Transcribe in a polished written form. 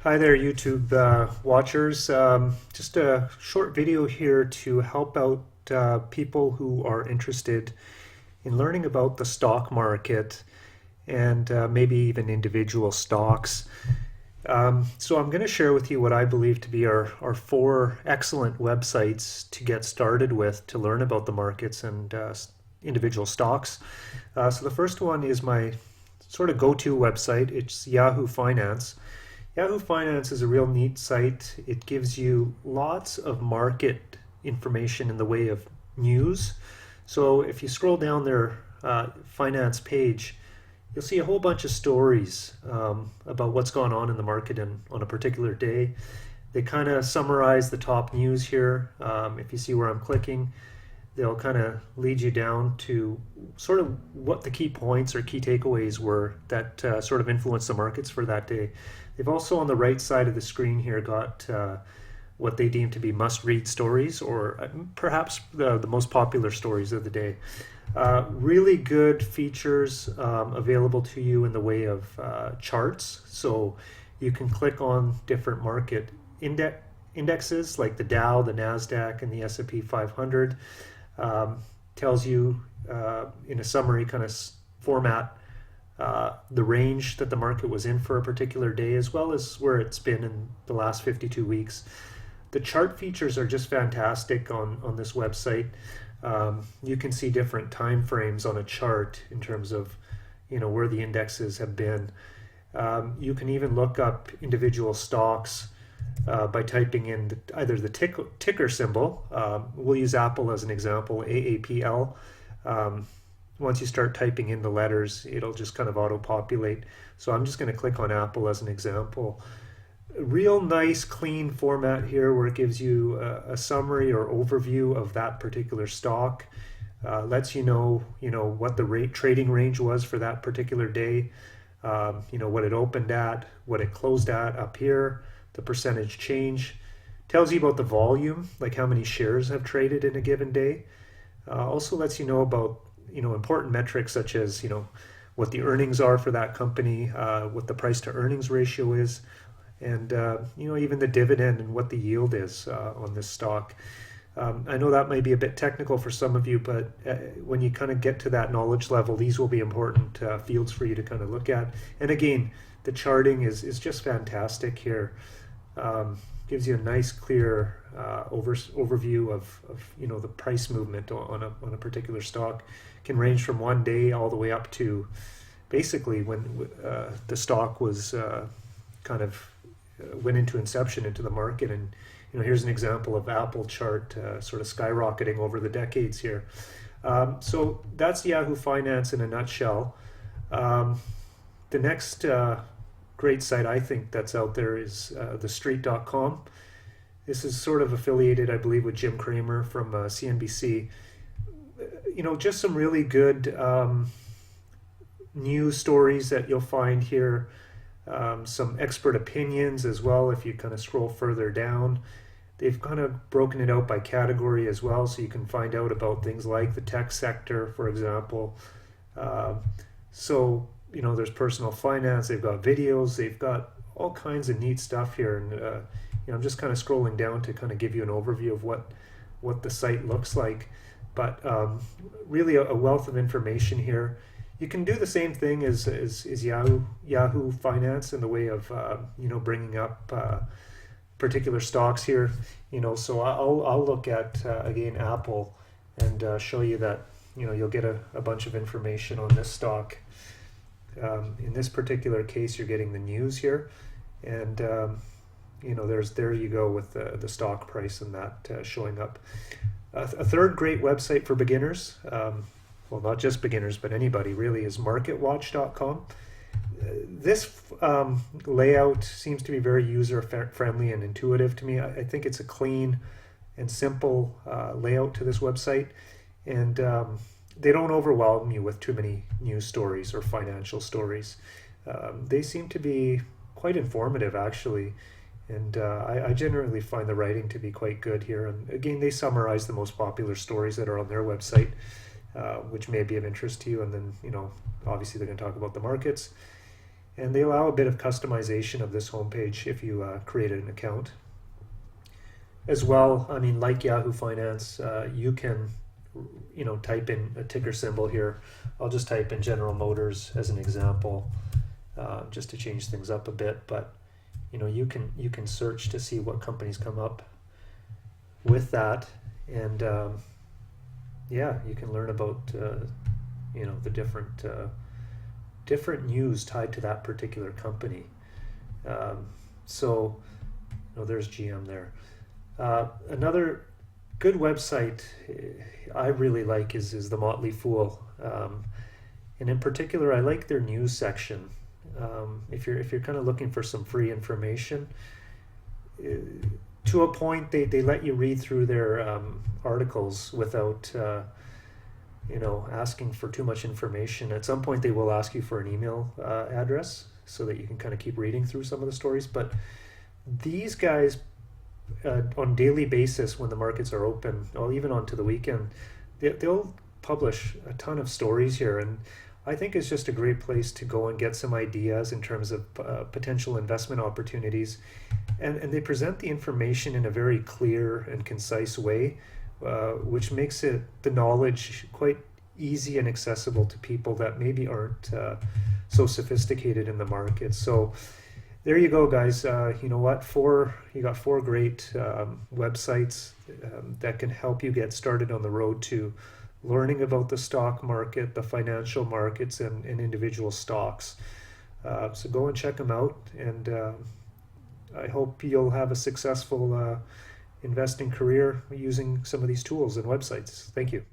Hi there, YouTube watchers. Just a short video here to help out people who are interested in learning about the stock market and maybe even individual stocks. So I'm going to share with you what I believe to be our four excellent websites to get started with to learn about the markets and individual stocks. So the first one is my sort of go-to website. It's Yahoo Finance. Yahoo Finance is a real neat site. It gives you lots of market information in the way of news. So if you scroll down their finance page, you'll see a whole bunch of stories about what's going on in the market on a particular day. They kind of summarize the top news here. If you see where I'm clicking, they'll kind of lead you down to sort of what the key points or key takeaways were that sort of influenced the markets for that day. They've also on the right side of the screen here got what they deem to be must-read stories, or perhaps the most popular stories of the day. Really good features available to you in the way of charts. So you can click on different market indexes like the Dow, the NASDAQ, and the S&P 500. Tells you in a summary kind of format the range that the market was in for a particular day, as well as where it's been in the last 52 weeks. The chart features are just fantastic on this website. You can see different time frames on a chart in terms of where the indexes have been. You can even look up individual stocks by typing in either the ticker symbol. We'll use Apple as an example, AAPL. Once you start typing in the letters, it'll just kind of auto-populate. So I'm just going to click on Apple as an example. A real nice, clean format here where it gives you a summary or overview of that particular stock. Lets you know what the trading range was for that particular day. What it opened at, what it closed at up here, the percentage change. Tells you about the volume, like how many shares have traded in a given day. Also lets you know about important metrics such as what the earnings are for that company, what the price to earnings ratio is, and even the dividend and what the yield is on this stock. I know that might be a bit technical for some of you, but when you kind of get to that knowledge level, these will be important fields for you to kind of look at. And again, the charting is just fantastic here. Gives you a nice, clear overview of the price movement on a particular stock. Can range from one day all the way up to basically when the stock was went into inception into the market. And here's an example of Apple chart sort of skyrocketing over the decades here. So that's Yahoo Finance in a nutshell. The next great site I think that's out there is TheStreet.com. This is sort of affiliated, I believe, with Jim Cramer from CNBC. Just some really good news stories that you'll find here. Some expert opinions as well if you kind of scroll further down. They've kind of broken it out by category as well, so you can find out about things like the tech sector, for example. There's personal finance, they've got videos, they've got all kinds of neat stuff here. And I'm just kind of scrolling down to kind of give you an overview of what the site looks like. But really a wealth of information here. You can do the same thing as Yahoo Finance in the way of bringing up particular stocks here. So I'll look at again Apple and show you that you'll get a bunch of information on this stock. In this particular case, you're getting the news here, and there you go with the stock price and that showing up. A third great website for beginners, well, not just beginners, but anybody really, is MarketWatch.com. This layout seems to be very user-friendly and intuitive to me. I think it's a clean and simple layout to this website, and they don't overwhelm you with too many news stories or financial stories. They seem to be quite informative, actually. And I generally find the writing to be quite good here. And again, they summarize the most popular stories that are on their website, which may be of interest to you. And then, obviously they're going to talk about the markets. And they allow a bit of customization of this homepage if you created an account. As well, I mean, like Yahoo Finance, you can, type in a ticker symbol here. I'll just type in General Motors as an example, just to change things up a bit. But you can search to see what companies come up with that, and yeah, you can learn about the different news tied to that particular company. So there's GM there. Another good website I really like is the Motley Fool, and in particular, I like their news section. If you're kind of looking for some free information, to a point, they let you read through their articles without asking for too much information. At some point, they will ask you for an email address so that you can kind of keep reading through some of the stories. But these guys, on daily basis, when the markets are open, or even onto the weekend, they'll publish a ton of stories here, and I think it's just a great place to go and get some ideas in terms of potential investment opportunities, and they present the information in a very clear and concise way, which makes the knowledge quite easy and accessible to people that maybe aren't so sophisticated in the market. So there you go, guys. You know what? You got four great websites that can help you get started on the road to learning about the stock market, the financial markets, and individual stocks. So go and check them out, and I hope you'll have a successful investing career using some of these tools and websites. Thank you.